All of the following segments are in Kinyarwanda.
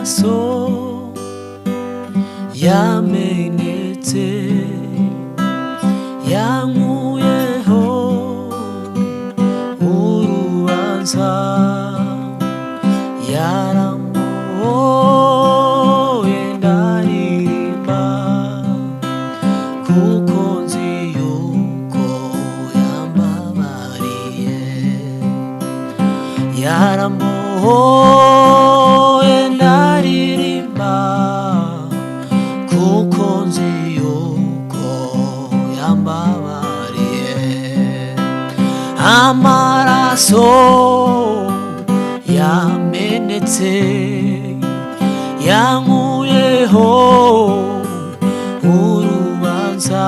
amaraso yamenetse yankuyeho urubanza yaramwoye ndaririmba kuko nzi yuko yambabariye yaramwoye ndaririmba kuko nzi yuko yambabariye amaraso yamenetse yankuyeho urubanza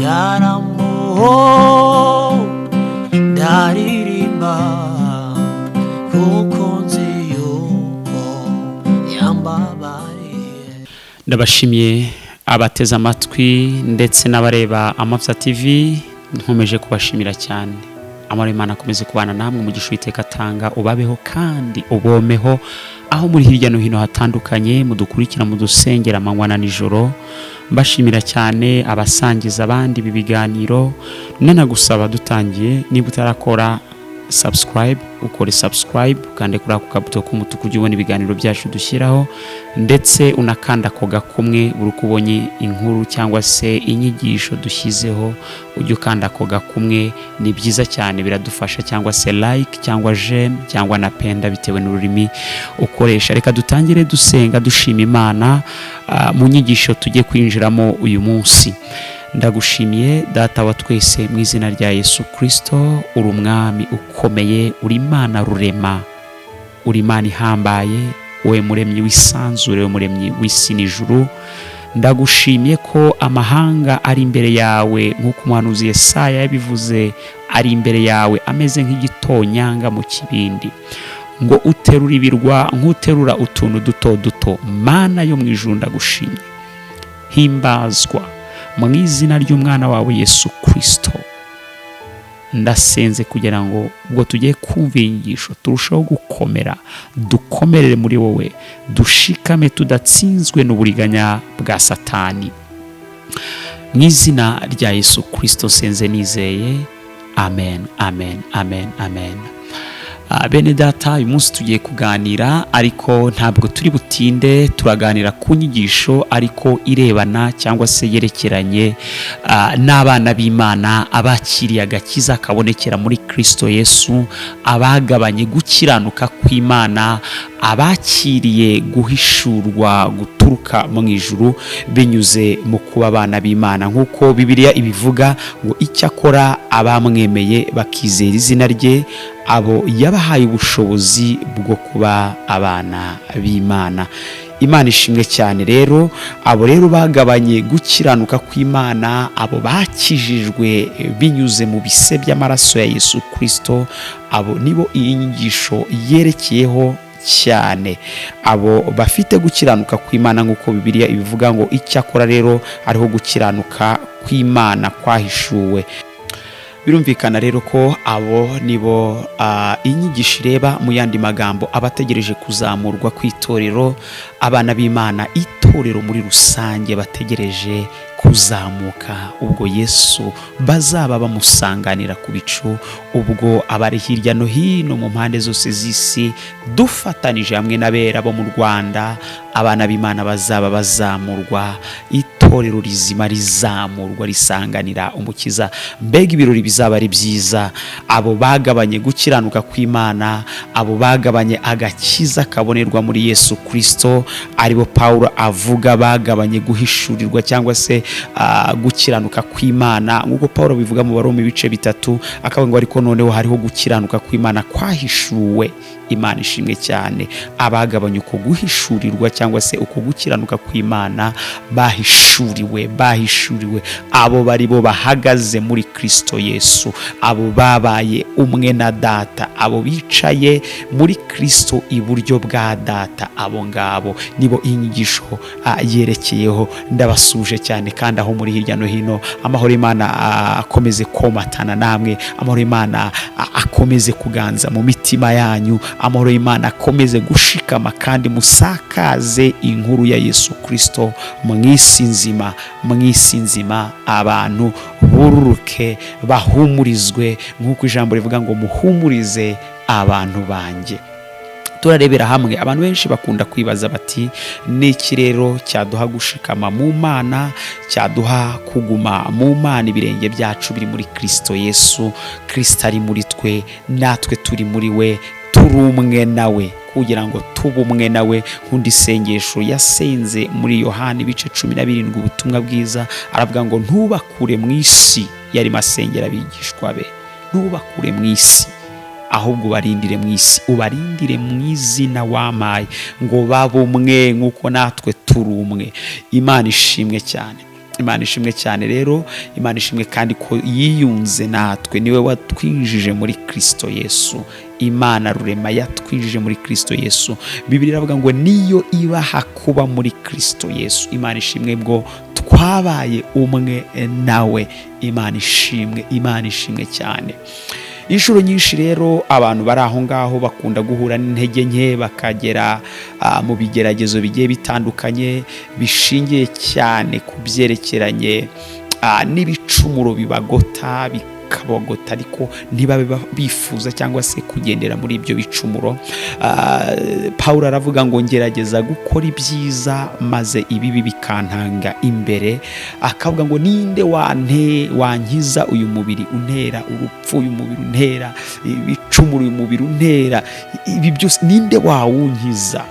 yaramwoye ndaririmba kuko nzi yuko yambabariye. Ndabashimiye abateze amatwi ndetse n'abareba Amapfa TV, nkomeje kubashimira cyane. Amara Imana akomeze kubana namwe mu gishu iteka atanga, ubabeho kandi ubomeho aho muri hirya no hino hatandukanye, mudukurikira mudusengera amanywa na nijoro. Mbashimira cyane abasangiza abandi ibi biganiro, nanagusaba dutangiye niba utarakora subscribe, ukore subscribe kandi kuri ako kabuto k'umutuku ujye ubona ibiganiro byacu dushyiraho, ndetse unakanda ko gakumwe buri kubonye inkuru cyangwa se inyigisho dushyizeho ujye ukanda ko gakumwe. Ni byiza cyane, biradufasha, cyangwa se like cyangwa j'aime cyangwa na penda bitewe n'ururimi ukoresha. Reka dutangire dusenga dushima Imana mu nyigisho tujye kwinjiramo uyu munsi. Ndagushimiye data wa twese mu izina rya Yesu Kristo, uri umwami ukomeye, uri Imana rurema, uri Imana ihambaye, wowe muremyi w'isanzure, wowe muremyi w'isi n'ijuru. Ndagushimiye ko amahanga ari imbere yawe nk'uko umuhanuzi Yesaya yabivuze, ari imbere yawe ameze nk'igitonyanga mu kibindi, ngo uterura ibirwa nk'uterura utuntu duto duto. Mana yo mu ijuru ndagushimye, himbazwa mu izina ry'umwana wawe Yesu Kristo. Ndasenze kugira ngo ubwo tugiye kumva inyigisho turushaho gukomera, dukomerere muri wowe, dushikame tudatsinzwe n'uburiganya bwa Satani. Mu izina rya Yesu Kristo senze nizeye, amen, amen, amen, amen. Bene data, uyu munsi tugiye kuganira, ariko ntabwo turi butinde. Turaganira ku nyigisho ariko irebana cyangwa se yerekeranye n'abana b'Imana abakiriye agakiza kabonekera muri Kristo Yesu, abagabanye gukiranuka kw'Imana, abakiriye guhishurwa guturuka mu ijuru binyuze mu kuba abana b'Imana, nk'uko Bibiliya ibivuga ngo icyakora abamwemeye bakizera izina rye, abo yabahaye ubushobozi bwo kuba abana b'Imana. Imana ishimwe cyane. Rero abo rero bagabanye gukiranuka kw'Imana, abo bakijijwe binyuze mu bise by'amaraso ya Yesu Kristo, abo nibo iyi nyigisho yerekeyeho cyane. Abo bafite gukiranuka kw'Imana nk'uko Bibiliya ibivuga ngo icyakora rero ariho gukiranuka kw'Imana kwahishuwe. Birumvikana rero ko abo nibo inyigisho ireba. Mu yandi magambo, abategereje kuzamurwa kw'itorero, abana b'Imana, itorero muri rusange bategereje kuzamuka ubwo Yesu bazaba bamusanganira ku bicu, ubwo abari hirya no hino mu mpande zose z'isi dufatanije hamwe n'abera bo mu Rwanda, abana b'Imana bazaba bazamurwa, itorero rizima rizamurwa risanganira umukiza. Mbega ibirori bizaba ari byiza. Abo bagabanye gukiranuka kw'Imana, abo bagabanye agakiza kabonerwa muri Yesu Kristo, aribo Paulo avuga bagabanye guhishurirwa cyangwa se gukiranuka kw'Imana, nk'uko Paulo bivuga mu Baroma ibice 3, akavuga ngo ariko noneho hariho gukiranuka kw'Imana kwahishuwe. Imana ishimwe cyane. Abagabanye uko guhishurirwa cyangwa se uko gukiranuka kw'Imana bahishuriwe, abo bari bo bahagaze muri Kristo Yesu, abo babaye umwe na data, abo bicaye muri Kristo iburyo bwa Data, abo ngabo nibo inyigisho yerekeyeho. Ndabasuje cyane kandi aho muri hirya no hino, amahoro y'Imana akomeze komatana namwe, amahoro y'Imana akomeze kuganza mu mitima yanyu, amahoro y'Imana akomeze gushikama kandi musakaze inkuru ya Yesu Kristo mu isi nzima, abantu bururuke bahumurizwe nk'uko ijambo rivuga ngo muhumurize abantu banjye. Turarebera hamwe, abantu benshi bakunda kwibaza bati niki rero cyaduha gushikama mu Mana, cyaduha kuguma mu Mana, ibirenge byacu biri muri Kristo Yesu, Kristo ari muri twe, natwe turi muri we, turi umwe nawe, kugira ngo tube umwe nawe. Nk'undi sengesho yasenze muri Yohana ibice 17 ubutumwa bwiza, aravuga ngo ntubakure mu isi, yari masengera abigishwa be, ntubakure mu isi ahubwo ubarindire mu isi, ubarindire mu izina wampaye, ngo babe umwe nk'uko natwe turi umwe. Imana ishimwe cyane, Imana ishimwe cyane. Rero Imana ishimwe kandi ko yiyunze natwe, niwe watwinjije muri Kristo Yesu. Imana rurema yatwinjije muri Kristo Yesu. Bibiliya iravuga ngo niyo ibaha kuba muri Kristo Yesu. Imana ishimwe bwo twabaye umwe nawe. Imana ishimwe cyane. Inshuro nyinshi rero abantu bari aho ngaho bakunda guhura n'intege nke, bakagera mu bigeragezo bigiye bitandukanye bishingiye cyane ku byerekeranye n'ibicumuro bibagota, bikabagota ariko ntibabe bifuza cyangwa se kugendera muri ibyo bicumuro. Pawulo aravuga ngo ngerageza gukora ibyiza maze ibibi bikantanga imbere. Akavuga ngo ninde wankiza uyu mubiri untera urupfu, uyu mubiri untera ibicumuro, uyu mubiri untera ibi byose, ninde wawunkiza?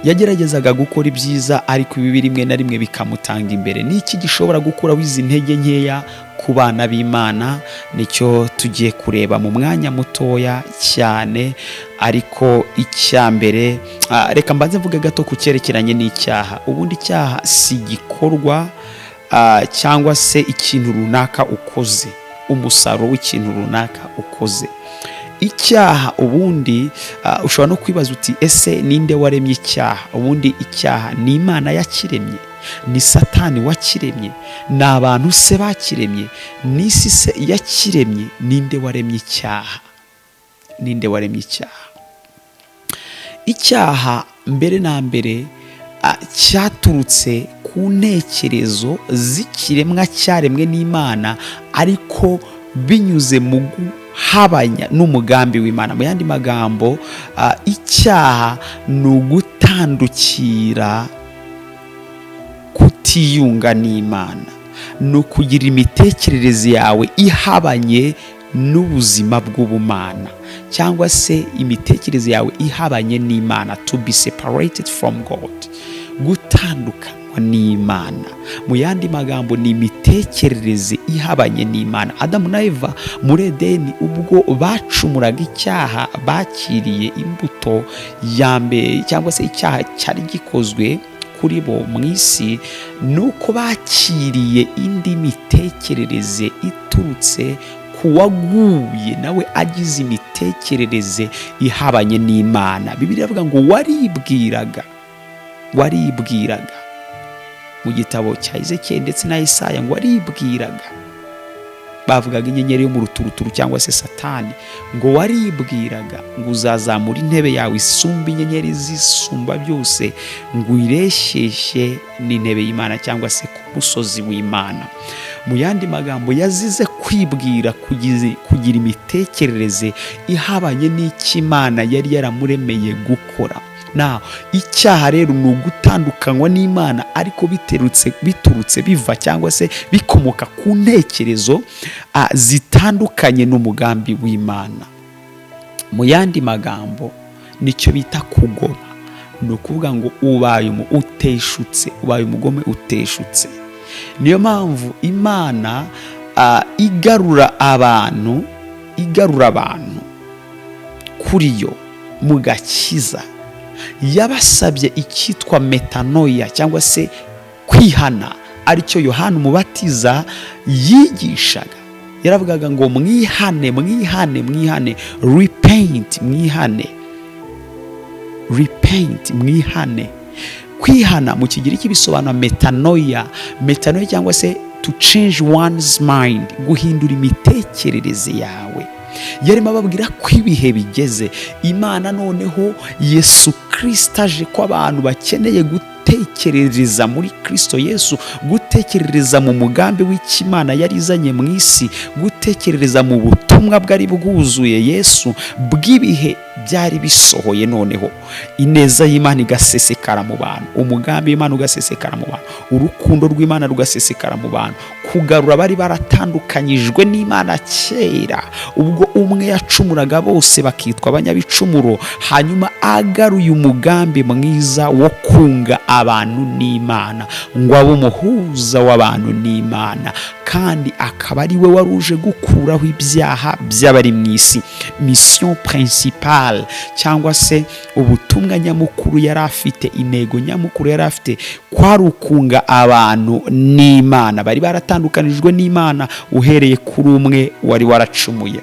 Yageragezaga gukora ibyiza ariko ibibi rimwe na rimwe bikamutanga imbere. Niki gishobora gukuraho izi ntege nkeya ku bana b'Imana? Nicyo tugiye kureba mu mwanya mutoya cyane. Ariko icyambere, reka mbanze mvuge gato ku cyerekeranye n'icyaha. Ubundi icyaha si igikorwa cyangwa se ikintu runaka ukoze, umusaruro w'ikintu runaka ukoze. Icyaha ubundi ushobora no kwibaza uti ese ninde waremye icyaha? Ubundi icyaha ni Imana yakiremye, ni Satani wakiremye, ni abantu se bakiremye, ni isi se yakiremye? Ninde waremye icyaha? Ninde waremye icyaha? Icyaha mbere na mbere cyaturutse ku ntekerezo z'ikiremwa cyaremwe n'Imana, ariko binyuze mu habanya n'umugambi w'Imana. Mu yandi magambo, icyaha ni ugutandukira, kutiyunga n'Imana, ni ukugira imitekerereze yawe ihabanye n'ubuzima bw'ubumana, cyangwa se imitekerereze yawe ihabanye n'Imana, to be separated from God, gutandukanywa n'Imana. Mu yandi magambo ni imitekerereze ihabanye n'Imana. Adamu na Eva muri Edeni ubwo bacumuraga icyaha, bakiriye imbuto ya mbere, cyangwa se icyaha cyari gikozwe kuri bo mu isi, nuko bakiriye indi mitekerereze iturutse kuwaguye nawe agize imitekerereze ihabanye n'Imana. Bibiliya iravuga ngo waribwiraga mu gitabo cya Ezekiel ndetse na Yesaya, ngo waribwiraga. Bavugaga inyenyeri yo mu ruturuturu cyangwa se Satani, ngo waribwiraga ngo uzazamura intebe yawe isumba inyenyeri zisumba byose, ngo uyireshyeshye n'intebe y'Imana cyangwa se ku musozi w'Imana. Mu yandi magambo, yazize kwibwira, kugira imitekerereze ihabanye n'Imana yari yaramuremeye gukora. Icyaha rero ni ugutandukanywa n'Imana, ariko biturutse biva cyangwa se bikomoka ku ntekerezo zitandukanye n'umugambi w'Imana. Mu yandi magambo, nicyo bita kugoma. Ni ukuvuga ngo ubaye umugome uteshutse. Niyo mpamvu Imana igarura abantu kuri yo mu gakiza, yabasabye icyitwa metanoia cyangwa se kwihana, aricyo Yohana Umubatiza yigishaga. yaravugaga ngo mwihane, repent, mwihane. Kwihana mu kigiriki bisobanura metanoia cyangwa se to change one's mind, guhindura imitekerereze yawe. Yarimo ababwira ko ibihe bigeze, Imana noneho Yesu Kristo aje ko abantu bakeneye gutekerereza muri Kristo Yesu, gutekerereza mu mugambi w'Imana yari izanye mu isi, gutekerereza mu butumwa bwari bwuzuye Yesu, bw'ibihe byari bisohoye. Noneho ineza y'Imana igasesekara mu bantu, umugambi w'Imana ugasesekara mu bantu, urukundo rw'Imana rugasesekara mu bantu, kugarura bari baratandukanyijwe n'Imana kera, ubwo umwe yacumuraga bose bakitwa abanyabicumuro, hanyuma agaruye umugambi mwiza wo kunga abantu n'Imana, ngo abe umuhuza w'abantu n'Imana, kandi akaba ari we waruje gukuraho ibyaha by'abari mu isi. Mission principale cyangwa se ubutumwa nyamukuru yari afite, intego nyamukuru yari afite, kwari ukunga abantu n'Imana. Bari baratandukanijwe n'Imana uhereye kuri umwe wari waracumuye.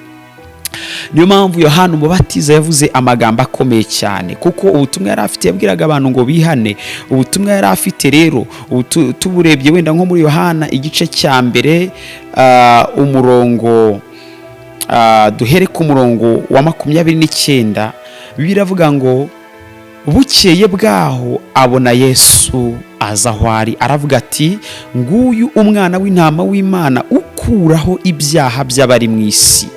Niyo mpamvu Yohana Umubatiza yavuze amagambo akomeye cyane, kuko ubutumwa yari afite yabwiraga abantu ngo bihane. Ubutumwa yari afite rero tuburebye wenda nko muri Yohana igice cya mbere, umurongo duhere ku murongo wa 29, biravuga ngo bukeye bwaho abona Yesu aza aho ari, aravuga ati nguyu umwana w'intama w'Imana ukuraho ibyaha by'abari mu isi.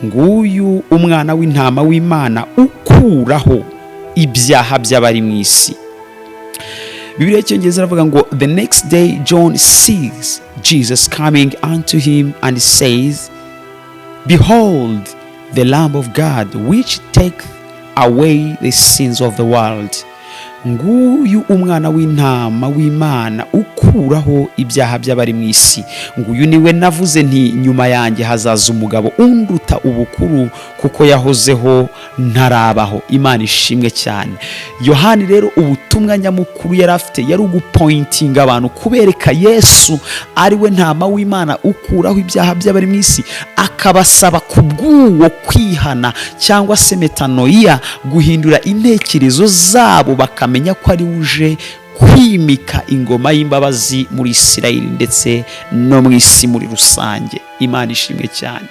Nguyu umwana w'intama w'Imana ukuraho ibyaha by'abari mu isi. Bibiliya y'Icyongereza iravuga ngo the next day John sees Jesus coming unto him and says, behold the Lamb of God which taketh away the sins of the world. Nguyu umwana w'intama w'Imana ukuraho ibyaha by'abari mu isi. Nguyu niwe navuze nti nyuma yanjye hazaza umugabo unduta ubukuru, kuko yahozeho ntarabaho. Imana ishimwe cyane. Yohani rero ubutumwa nyamukuru yari afite yari ugupointinga abantu, kubereka Yesu ari we ntama w'Imana ukuraho ibyaha by'abari mu isi, akabasaba kubw'uwo kwihana cyangwa se metanoia, guhindura intekerezo zabo, bakamenya ko ari uje kwimika ingoma y'imbabazi muri Isirayeli ndetse no mu isi muri rusange. Imana ishimwe cyane.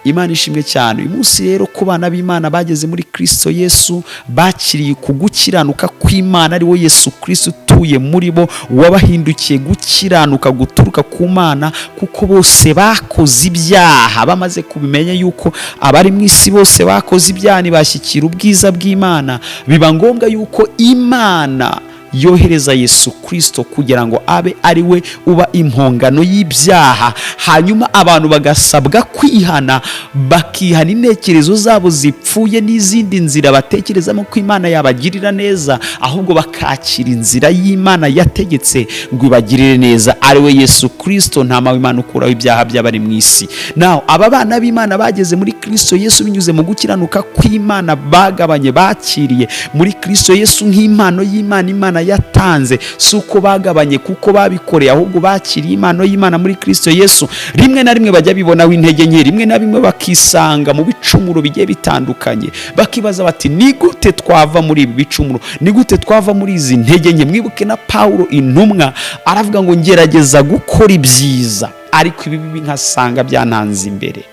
Imana ishimwe cyane. Uyu munsi rero ku bana b'Imana bageze muri Kristo Yesu, bakiriye kugukiranuka kw'Imana, ari we Yesu Kristo utuye muri bo, wabahindukiye gukiranuka guturuka ku Mana, kuko bose bakoze ibyaha. Bamaze kubimenya yuko abari mu isi bose bakoze ibyaha, ntibashyikira ubwiza bw'Imana, biba ngombwa yuko Imana yohereza Yesu Kristo kugira ngo abe ari we uba impongano y'ibyaha, hanyuma abantu bagasabwa kwihana, bakihana intekerezo zabo zipfuye n'izindi nzira batekerezamo ko Imana yabagirira neza, ahubwo bakakira inzira y'Imana yategetse ngo ibagirire neza, ari we Yesu Kristo ntama w'Imana ukuraho ibyaha by'abari mu isi. Naho aba bana b'Imana bageze muri Kristo Yesu binyuze mu gukiranuka kw'Imana, bagabanye, bakiriye muri Kristo Yesu nk'impano y'Imana Imana yatanze. Si uko bagabanye kuko babikoreye, ahubwo bakiriye impano y'Imana muri Kristo Yesu. Rimwe na rimwe bajya bibonaho intege nke, rimwe na rimwe bakisanga mu bicumuro bigiye bitandukanye, bakibaza bati ni gute twava muri ibi bicumuro, ni gute twava muri izi ntege nke. Mwibuke na Pawulo intumwa aravuga ngo ngerageza gukora ibyiza, ariko ibibi nkasanga byananze imbere.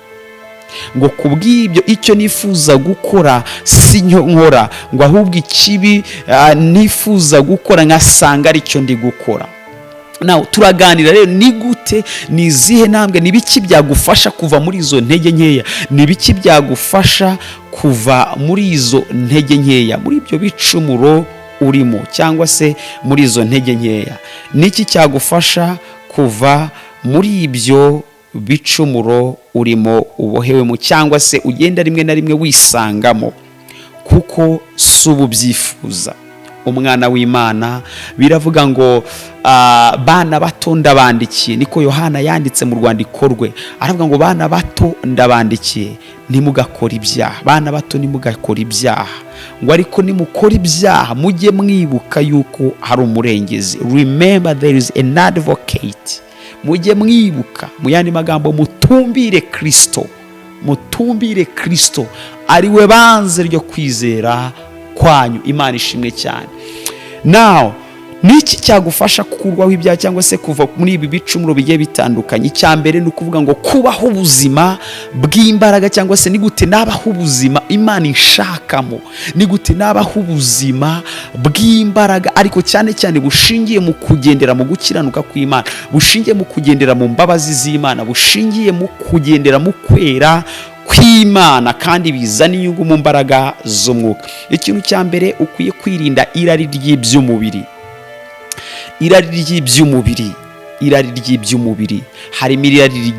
Ngo kubw'ibyo icyo nifuza gukora si nkora, ngo ahubwo ikibi nifuza gukora nkasanga ari cyo ndi gukora. Nawe turaganira rero ni gute, ni izihe ntambwe, ni biki byagufasha kuva muri izo ntege nkeya, ni biki byagufasha kuva muri izo ntege nkeya, muri ibyo bicumuro urimo cyangwa se muri izo ntege nkeya. Niki cyagufasha kuva muri ibyo bicumuro urimo ubohewemo cyangwa se ugenda rimwe na rimwe wisangamo, kuko si ububyifuza. Umwana w'Imana biravuga ngo bana bato ndabandikiye, niko Yohana yanditse mu rwandiko rwe, aravuga ngo bana bato ndabandikiye ntimugakora ibyaha. Bana bato ntimugakora ibyaha, ngo ariko nimukora ibyaha mujye mwibuka yuko hari umurengezi. Remember there is an advocate mujye mwibuka, mu yandi magambo mutumbire Kristo ari we banze ryo kwizera kwanyu. Imana ishimwe cyane. Now niki cyagufasha kukurwaho ibyaha cyangwa se kuva muri ibi bicumuro bigiye bitandukanye? Icyambere ni ukuvuga ngo kubaho ubuzima bw'imbaraga, cyangwa se ni gute nabaho ubuzima Imana inshakamo, ni gute nabaho ubuzima bw'imbaraga, ariko cyane cyane bushingiye mu kugendera mu gukiranuka kw'Imana, bushingiye mu kugendera mu mbabazi z'Imana, bushingiye mu kugendera mu kwera kw'Imana, kandi bizana inyungu mu mbaraga z'umwuka. Ikintu cya mbere ukwiye kwirinda irari ry'iby'umubiri. Irari ry'iby'umubiri harimo irari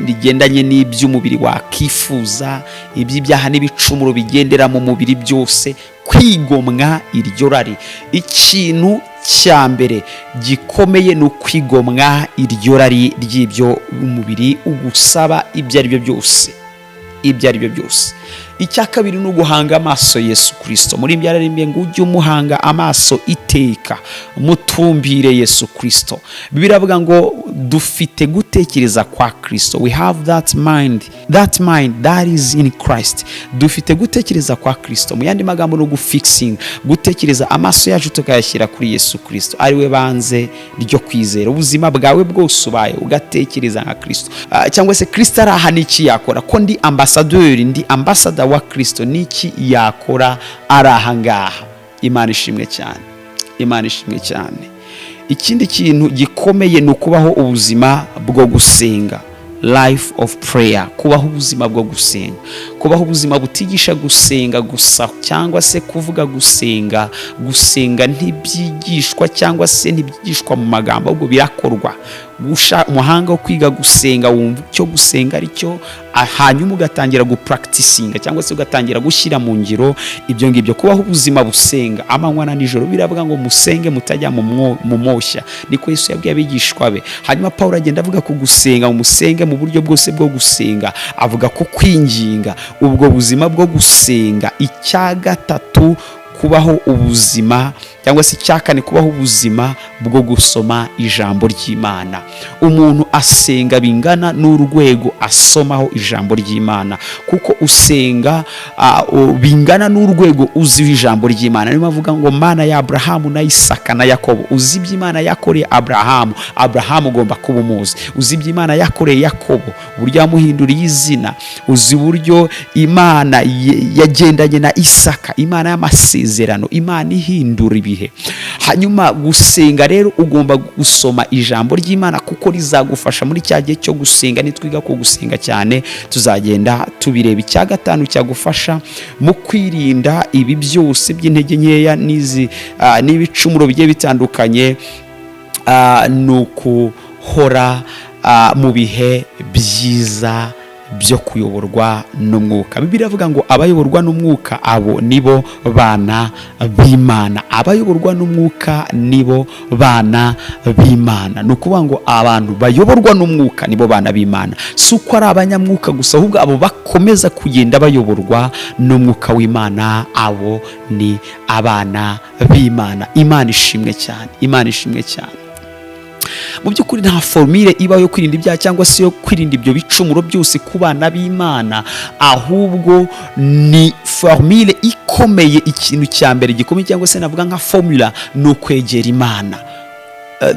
rigendanye n'iby'umubiri wakifuza, iby'ibyaha n'ibicumuro bigendera mu mubiri byose, kwigomwa iryo rari. Ikintu cya mbere gikomeye ni ukwigomwa iryo rari ry'ibyo umubiri ugusaba ibyo ari byo byose. Icya kabiri ni uguhanga amaso Yesu Kristo. Muri byararimbiye ngo ujye umuhanga amaso iteka, mutumbire Yesu Kristo. Biravuga ngo dufite gutekereza kwa Kristo. We have that mind that is in Christ. Dufite gutekereza kwa Kristo. Mu yandi magambo no gufixing, gutekereza amaso yacu tukayashyira kuri Yesu Kristo, ari we banze ryo kwizera. Ubuzima bwawe bwose ubaye ugatekereza nka Kristo, cyangwa se Kristo araha niki yakora, ko ndi ambassador wa Kristo, niki yakora araha ngaha. Imana ishimwe cyane. Ikindi kintu gikomeye ni ukubaho ubuzima bwo gusenga, life of prayer. Kubaho ubuzima bwo gusenga, kubaho ubuzima butigisha gusenga gusa, cyangwa se kuvuga gusenga ntibyigishwa cyangwa se ntibyigishwa mu magambo, ahubwo birakorwa. Umuhanga wo kwiga gusenga wumva icyo gusenga ari cyo, hanyuma ugatangira gupracticinga cyangwa se ugatangira gushyira mu ngiro ibyo ngibyo. Kubaho ubuzima busenga amanywa na nijoro. Biravuga ngo musenge mutajya mu moshya, niko Yesu yabwiye abigishwa be. Hanyuma Pawulo agenda avuga ku gusenga, umusenge mu buryo bwose bwo gusenga, avuga ko kwinginga, ubwo buzima bwo gusenga. Icya gatatu kubaho ubuzima, cyangwa se icya kane kubaho ubuzima bwo gusoma ijambo ry'Imana. Umuntu asenga bingana n'urwego asomaho ijambo ry'Imana, kuko usenga bingana n'urwego uzi ijambo ry'Imana. Niyo bavuga ngo Mana ya Abrahamu na Isaka na Yakobo. Uzi iby'Imana yakoreye Abrahamu ugomba kuba umuzi. Uzi iby'Imana yakoreye Yakobo, uburyo yamuhinduriye izina. Uzi uburyo Imana yagendanye na Isaka, Imana y'amasezerano, Imana ihindura ibihe. Hanyuma gusenga rero ugomba gusoma ijambo ry'Imana, kuko rizagufasha muri cya gihe cyo gusenga. Nitwiga ko gusenga cyane tuzagenda tubireba. Icya gatanu cyagufasha mu kwirinda ibi byose by'intege nkeya n'ibicumuro bigiye bitandukanye, ni ukuhora mu bihe byiza byo kuyoborwa n'umwuka. Bibiliya iravuga ngo abayoborwa n'umwuka abo nibo bana b'Imana. Abayoborwa n'umwuka nibo bana b'Imana. Ni ukuvuga ngo abantu bayoborwa n'umwuka nibo bana b'Imana. Si uko ari abanyamwuka gusa, ahubwo abo bakomeza kugenda bayoborwa n'umwuka w'Imana, abo ni abana b'Imana. Imana ishimwe cyane. Mu by'ukuri nta formule iba yo kwirinda ibyaha cyangwa se yo kwirinda ibyo bicumuro byose ku bana b'Imana, ahubwo ni formule ikomeye. Ikintu cya mbere gikomeye, cyangwa se navuga nka formula, ni ukwegera Imana.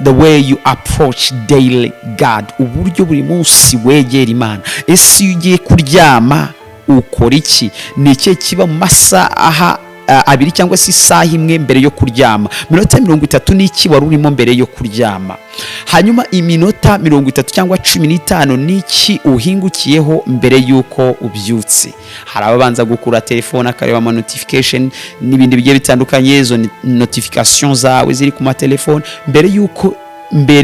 The way you approach daily God, uburyo buri munsi wegera Imana. Ese iyo ugiye kuryama ukora iki? Ni iki kiba mu masaha abiri cyangwa se isaha imwe mbere yo kuryama? Minota 30 n'iki wari urimo mbere yo kuryama? Hanyuma iminota 30 cyangwa 15 n'iki uhingukiyeho mbere yuko ubyutse? Hari ababanza gukura telefone akareba ama notification n'ibindi bigiye bitandukanye, izo notification zawe ziri ku matelefone mbere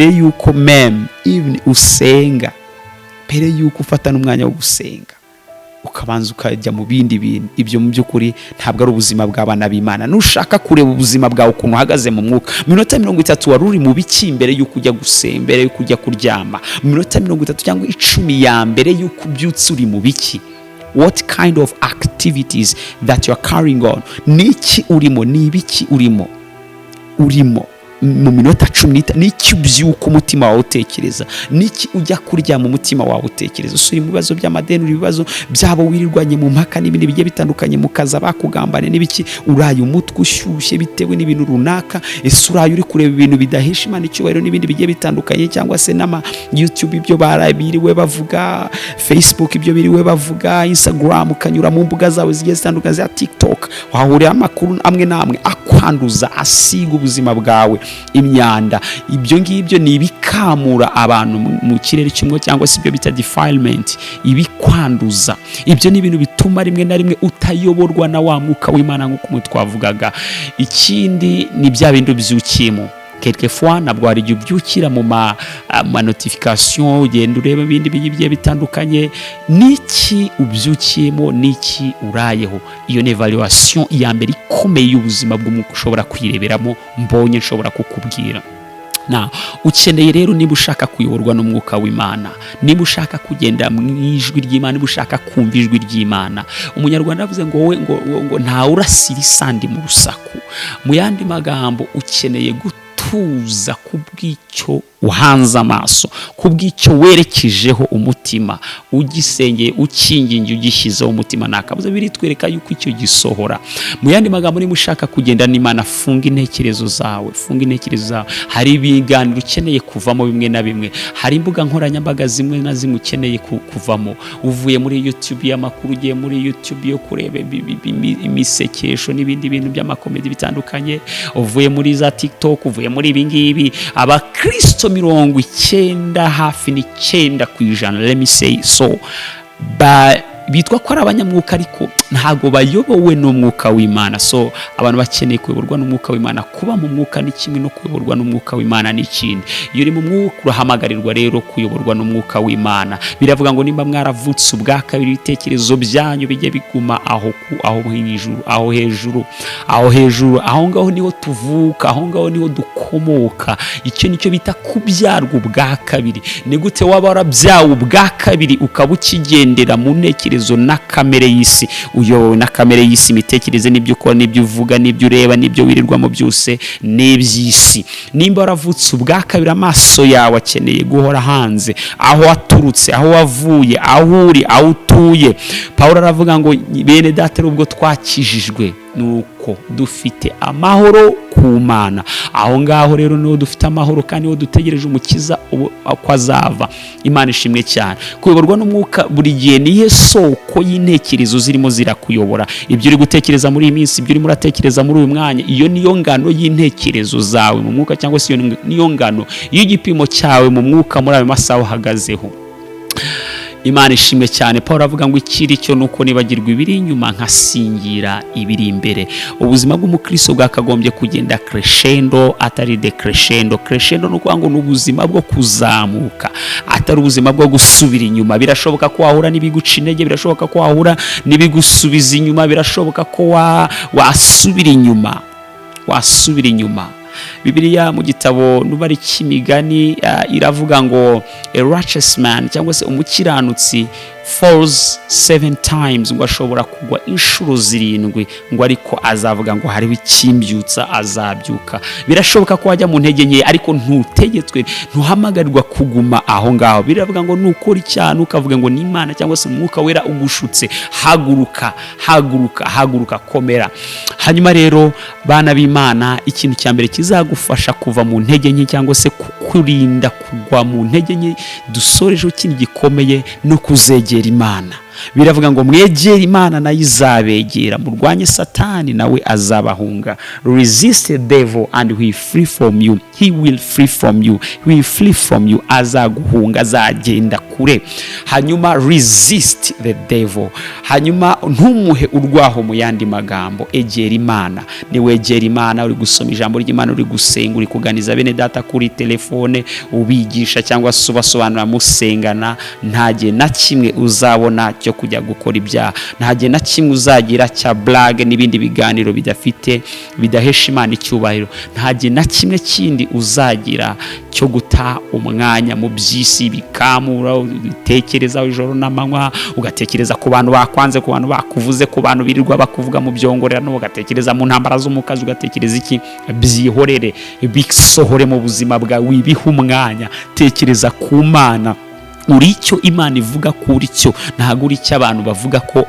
yuko meme even usenga, mbere yuko ufata n'umwanya wo gusenga ukabanza ukajya mu bindi bintu. Ibyo mu by'ukuri ntabwo ari ubuzima bw'abana b'Imana. Nushaka kureba ubuzima bwawe ukuntu uhagaze mu mwuka, minota 30 wari uri mu biki mbere yuko ujya gusenga, mbere yuko ujya kuryama? Minota 30 cyangwa 10 ya mbere yuko ubyutse uri mu biki? What kind of activities that you are carrying on? Niki urimo? Ni ibiki urimo? mu minota 15 n'iki ubyuka umutima wawe utekereza, n'iki ujya kurya mu mutima wawe utekereza. Usuri mu bibazo by'amadeni, ibibazo byabo wirirwanye mu mpaka n'ibindi bigiye bitandukanye, mu kaza bakugambane n'ibiki, uraye umutwe ushyushye bitewe n'ibintu runaka, ese uraye uri kureba ibintu bidahesha Imana icyubahiro n'ibindi bigiye bitandukanye, cyangwa se n'ama YouTube ibyo barabiriwe bavuga, Facebook ibyo biriwe bavuga, Instagram ukanyura mu mbuga zawe zigiye zitandukanye za TikTok, wahurira amakuru amwe namwe akwanduza, asiga ubuzima bwawe imyanda. Ibyo ngibyo ni ibikamura abantu mu kirere cy'umwuka, cyangwa se ibyo bita defilement, ibikwanduza. Ibyo ni ibintu bituma rimwe na rimwe utayoborwa na wa mwuka w'Imana nk'uko twavugaga. Ikindi ni bya bintu by'ukimo. Quelquefois nabwo hari igihe ubyukira mu ma notification, ugenda ureba ibindi bigiye bitandukanye, n'iki ubyukiyemo n'iki urayeho. Iyo ni evaluation ya mbere ikomeye y'ubuzima bw'umwuka ushobora kwireberamo, mbonye nshobora kukubwira. Na ukeneye rero, niba ushaka kuyoborwa n'umwuka w'Imana, niba ushaka kugenda mu ijwi ry'Imana, niba ushaka kumva ijwi ry'Imana, umunyarwanda avuze ngo wowe ngo nta urasira isandi mu rusaku. Mu yandi magambo, ukeneye gutuza kubw'icyo uhanze amaso, kubw'icyo werekejeho umutima, ugisengeye, ukingingi, ugishyizeho umutima, nakabuze biritwereka yuko icyo gisohora. Mu yandi magambo, niba ushaka kugenda n'Imana, funga intekerezo zawe. Hari ibiganiro ukeneye kuvamo bimwe na bimwe, hari imbuga nkoranyambaga zimwe na zimwe ukeneye kuvamo. Uvuye muri YouTube y'amakuru, ugiye muri YouTube yo kureba imisekesho n'ibindi bintu by'amakomedi bitandukanye, uvuye muri za TikTok, uvuye muri ibi ngibi. Abakristo 90 hafi n'9%, let me say so, bitwa ko ari abanyamwuka ariko ntago bayobowe n'umwuka w'Imana. So abantu bakeneye kuyoborwa n'umwuka w'Imana. Kuba mu mwuka ni kimwe no kuyoborwa n'umwuka w'Imana ni ikindi. Iyo uri mu mwuka urahamagarirwa rero kuyoborwa n'umwuka w'Imana. Biravuga ngo nimba mwaravutse ubwa kabiri, ibitekerezo byanyu bijye biguma aho hejuru, aho hejuru, aho ngaho niho tuvuka, aho ngaho niho dukomoka. Icyo nicyo bita kubyarwa ubwa kabiri. Ni gute waba warabyawe ubwa kabiri ukaba ukigendera mu ntekerezo na kamere y'isi? Uyobowe na kamere y'isi, imitekerereze n'ibyo ukora, n'ibyo uvuga, n'ibyo ureba, n'ibyo wirirwamo byose n'iby'isi. Nimba waravutse ubwa kabiri, amaso yawe akeneye guhora hanze, aho waturutse, aho wavuye, aho uri, aho utuye. Pawulo aravuga ngo bene data, ubwo twakijijwe nuko dufite amahoro ku Mana. Aho ngaho rero niho dufite amahoro, kandi niho dutegereje umukiza uko azava. Imana ishimwe cyane. Kuyoborwa n'umwuka buri gihe niyo soko y'intekerezo zirimo zirakuyobora. Ibyo uri gutekereza muri iyi minsi, ibyo urimo uratekereza muri uyu mwanya, iyo niyo ngano y'intekerezo zawe mu mwuka, cyangwa se iyo niyo ngano y'igipimo cyawe mu mwuka muri ayo masaha uhagazeho. Imana ishimwe cyane. Paul avuga ngo ikiri cyo nuko nibagirwa ibiri inyuma nkasingira ibiri imbere. Ubuzima bw'umukristo bwakagombye kugenda crescendo, atari decrescendo. Crescendo no kuvuga ngo n'ubuzima bwo kuzamuka, atari ubuzima bwo gusubira inyuma. Birashoboka ko wahura n'ibiguca intege, birashoboka ko wahura n'ibigusubiza inyuma, birashoboka ko wasubira inyuma. Bibiliya mu gitabo nubari cy'imigani iravuga ngo a righteous man, cyangwa se umukiranutsi, falls 7 times, ngo ashobora kugwa inshuro 7, ngo ariko azavuga ngo hariho ikimbyutsa, azabyuka. Birashoboka ko wajya mu ntege nke, ariko ntutegetswe, ntuhamagarirwa kuguma aho ngaho. Biravuga ngo nukora icyaha ukavuga ngo ni Imana cyangwa se umwuka wera ugushutse, haguruka, komera. Hanyuma rero bana b'Imana, ikintu cya mbere kizagufasha kuva mu ntege nke, cyangwa se kukurinda kugwa mu ntege nke, dusorejeho ikintu gikomeye no kuzegera Imana. Biravuga ngo mwegere Imana nayo izabegera, murwanye Satani nawe azabahunga. Resist the devil and he will flee from you. He will flee from you. Azaguhunga, azagenda kure. Hanyuma resist the devil. Hanyuma ntumuhe urwaho. Mu yandi magambo, egera Imana. Ni wegera Imana, uri gusoma ijambo ry'Imana, uri gusenga, uri kuganiza bene data kuri telefone, ubigisha cyangwa se ubasobanura musengana, ntagiye na kimwe uzabona cyo kujya gukora ibyaha, nta gihe na kimwe uzagira cya blague n'ibindi biganiro bidahesha Imana icyubahiro, nta gihe na kimwe kindi uzagira cyo guta umwanya mu by'isi bikamura, utekerezaho ijoro n'amanywa, ugatekereza ku bantu bakwanze, ku bantu bakuvuze, ku bantu birirwa bakuvuga mu byongorerano, ugatekereza mu ntambara zo mu kazi, ugatekereza iki. Byihorere, bisohore mu buzima bwawe, wibihe umwanya, tekereza ku Mana. Uri icyo Imana ivuga ko uri cyo, ntabwo uri icyo abantu bavuga ko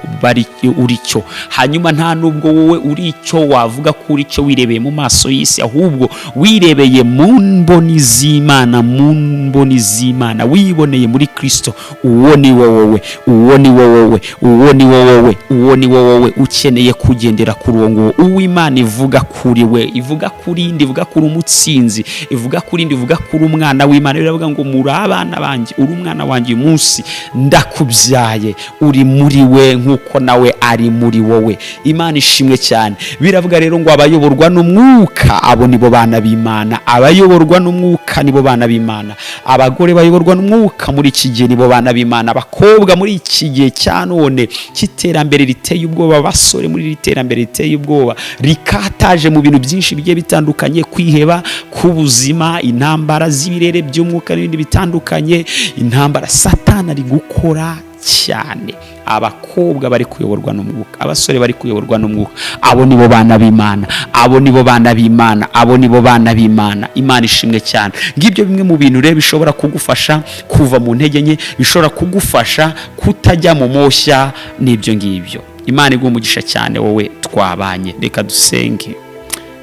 uri cyo. Hanyuma nta nubwo wowe uri icyo wavuga ko uri cyo wirebeye mu maso y'isi, ahubwo wirebeye mu mboni z'Imana, mu mboni z'Imana, wiboneye muri Kristo. Uwo ni wowe, uwo ni wowe, uwo ni wowe, uwo ni wowe ukeneye kugendera kuri uwo nguwo. Uw'Imana ivuga kuri we, ivuga kuri indi, ivuga kuri umutsinzi, ivuga kuri indi, ivuga kuri umwana w'Imana. Biravuga ngo muri abana banjye, uri umwana wanjye uyu munsi, ndakubyaye, uri muri we nk'uko nawe ari muri wowe. Imana ishimwe cyane. Biravuga rero ngo abayoborwa n'umwuka, abo nibo bana b'Imana. Abayoborwa n'umwuka nibo bana b'Imana. Abagore bayoborwa n'umwuka muri iki gihe nibo bana b'Imana. Abakobwa muri iki gihe cya none cy'iterambere riteye ubwoba, abasore muri iri terambere riteye ubwoba, rikataje mu bintu byinshi bigiye bitandukanye, kwiheba k'ubuzima, intambara z'ibirere by'umwuka n'ibindi bitandukanye, intambara Satani ari gukora cyane. Abakobwa bari kuyoborwa n'umwuka, abasore bari kuyoborwa n'umwuka, abo nibo bana b'Imana, abo nibo bana b'Imana, abo nibo bana b'Imana. Imana ishimwe cyane. Ngibyo bimwe mu bintu rero bishobora kugufasha kuva mu ntege nke, bishobora kugufasha kutajya mu moshya n'ibyo ngibyo. Imana iguha umugisha cyane wowe twabanye. Reka dusenge.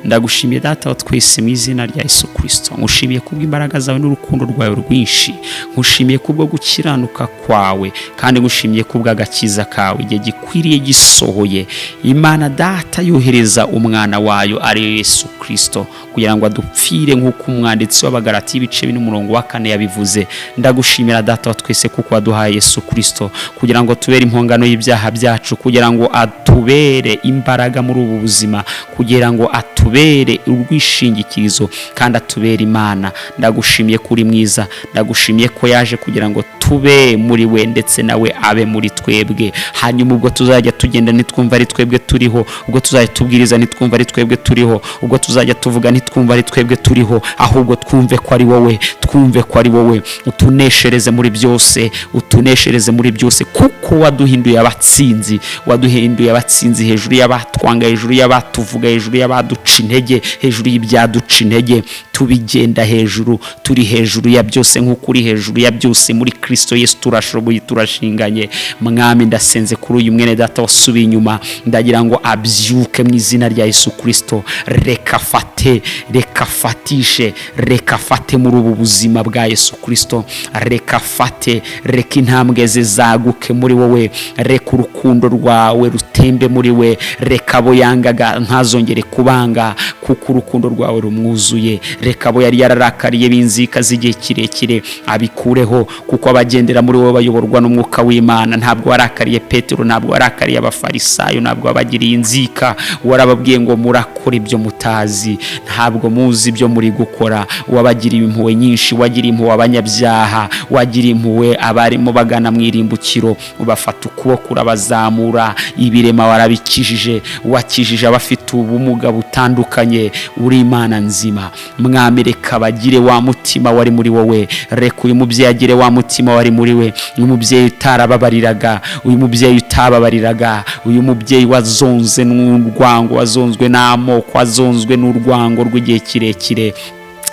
Ndagushimiye Data wa twese mu izina rya Yesu Kristo. Ngushimiye kubw'imbaraga zawe n'urukundo rwawe rwinshi. Ngushimiye kubwo gukiranuka kwawe, kandi ngushimiye kubw'agakiza kawe igihe gikwiriye gisohoye. Imana Data yohereza umwana wayo ari Yesu Kristo kugira ngo adupfire nk'uko umwanditsi w'Abagalati ibice 4 yabivuze. Ndagushimira Data wa twese kuko waduhaye Yesu Kristo kugira ngo tubere impongano y'ibyaha byacu, kugira ngo atubere imbaraga muri ubu buzima, kugira ngo atubere urwishingikirizo kandi atubere Imana. Ndagushimiye kuri mwiza, ndagushimiye ko yaje kugira ngo tube muri we ndetse nawe abe muri twebwe. Hanyuma ubwo tuzajya tugenda nitwumva ari twebwe turiho, ubwo tuzajya tubwiriza nitwumva ari twebwe turiho, ubwo tuzajya tuvuga nitwumva ari twebwe turiho, ahubwo twumve ko ari wowe, twumve ko ari wowe. Utuneshereze muri byose, utuneshereze muri byose, kuko waduhinduye abatsinzi, waduhinduye abatsinzi hejuru y'abatwanga, hejuru y'abatuvuga, hejuru y'abaduca intege, hejuru y'ibyaduca intege. Tubigenda hejuru, turi hejuru ya byose nk'uko uri hejuru ya byose muri Kristo Yesu. Turashoboye, turashinganye. Mwami, ndasenze kuri uyu mwene Data wasubiye inyuma, ndagira ngo abyuke mu izina rya Yesu Kristo. Reka fate, reka fatishe, reka fate muri ubu buzima bwa Yesu Kristo. Reka fate, reka intambwe ze zaguke muri wowe, reka urukundo rwawe rutembe muri we, reka abo yangaga ntazongere kubanga kuko urukundo rwawe rumwuzuye. Reka abo yari yararakariye binzika z'igihe kirekire abikureho, kuko abagendera muri wowe bayoborwa n'umwuka w'Imana. Ntabwo warakariye Petero, ntabwo warakariye abafarisayo, ntabwo wabagiriye inzika. Warababwiye ngo murakora ibyo mutazi, ntabwo muzi ibyo muri gukora. Wabagiriye impuhwe nyinshi, wagiriye impuhwe abanyabyaha, wagiriye impuhwe abarimo bagana mu irimbukiro, ubafata ukuboko urabazamura. Ibirema warabikijije, wakijije abafite ubumuga butandukanye. Uri Imana nzima. Mwami, reka bagire wa mutima wari muri wowe, reka uyu mubyeyi agire wa mutima wari muri we, uyu mubyeyi utarababariraga, uyu mubyeyi utababariraga, uyu mubyeyi wazonze n'urwango, wazonzwe n'amoko, wazonzwe n'urwango rw'igihe kirekire.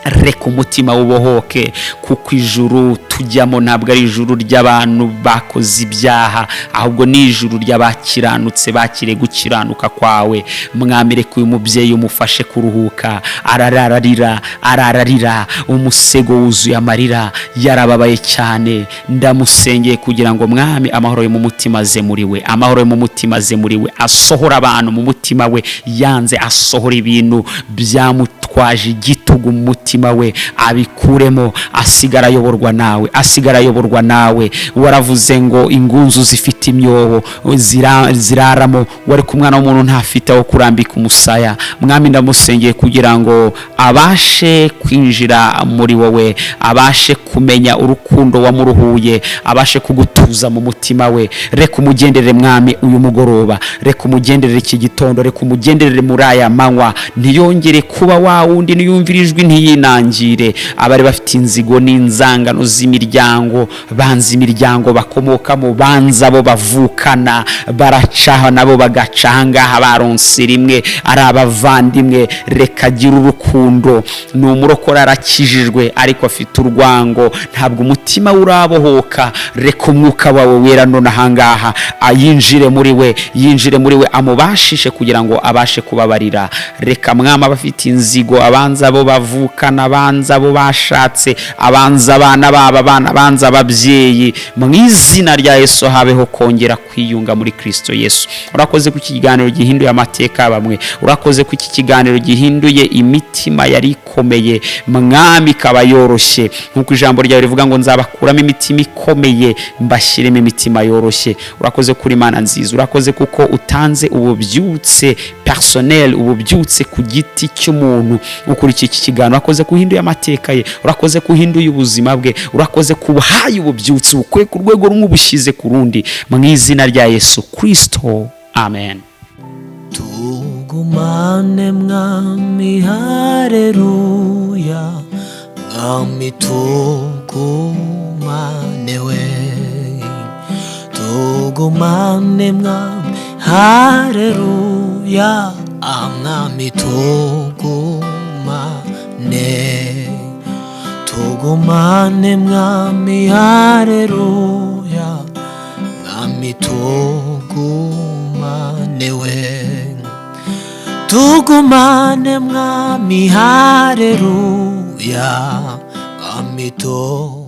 Reka umutima ubohoke, kuko ijuru tujyamo ntabwo ari ijuru ry'abantu bakoze ibyaha, ahubwo ni ijuru ry'abakiranutse bakire gukiranuka kwawe. Mwami, reka uyu mubyeyi umufashe kuruhuka. Arararira umusego wuzuye amarira, yarababaye cyane. Ndamusengeye kugira ngo Mwami amahoro yo mu mutima aze muri we, amahoro yo mu mutima aze muri we, asohora abantu mu mutima we yanze, asohora ibintu byamutwaje igitugu mu mutima we, abikuremo, asigara ayoborwa nawe, asigara ayoborwa nawe. Waravuze ngo ingunzu zifite imyobo ziraramo, wari ku mwana w'umuntu ntafite aho kurambika umusaya. Mwami, ndamusengeye kugira ngo abashe kwinjira muri wowe, abashe kumenya urukundo wamuruhuye, abashe kugutura gutuza mu mutima we. Reka umugenderere mwami uyu mugoroba, reka umugenderere iki gitondo, reka umugenderere muri aya manywa, ntiyongere kuba wa wundi niyumvira ijwi ntiyinangire. Abari bafite inzigo n'inzangano z'imiryango, banza imiryango bakomokamo, banza abo bavukana, baracaha nabo bagacangaha baronse rimwe ari abavandimwe. Reka agira urukundo, ni umurokora arakijijwe ariko afite urwango, ntabwo umutima urabohoka. Reka umwuka wawe wera none ahangaha yinjire muri we, amubashishe kugira ngo abashe kubabarira. Reka mwama bafite inzigo, abanza abo bavukana, abanza abo bashatse, abanza abana babo, abanza ababyeyi, mu izina rya Yesu habeho kongera kwiyunga muri Kristo Yesu. Urakoze ku kiganiro gihinduye amateka bamwe, urakoze ku kiganiro gihinduye imitima yari ikomeye, mwami kaba yoroshye, nkuko ijambo ryawe rivuga ngo nzabakuramo imitima ikomeye mbashyiremo imitima yoroshye. Urakoze kuri Imana nziza, urakoze kuko utanze ububyutse personnel, ububyutse ku giti cy'umuntu ukurikiye iki kiganiro. Urakoze kuhinduye amateka ye, urakoze kuhinduye ubuzima bwe, urakoze kubuhaye ububyutse bukwe ku rwego rumwe ubushize ku rundi, mu izina rya Yesu Kristo, amen. Tugumane mwami, haleluya, mwami tugumane we, tugumane mwami, haleluya, mwami tugumane, tugumane mwami, haleluya, mwami tugumane we, tugumane mwami, haleluya, mwami tugumane.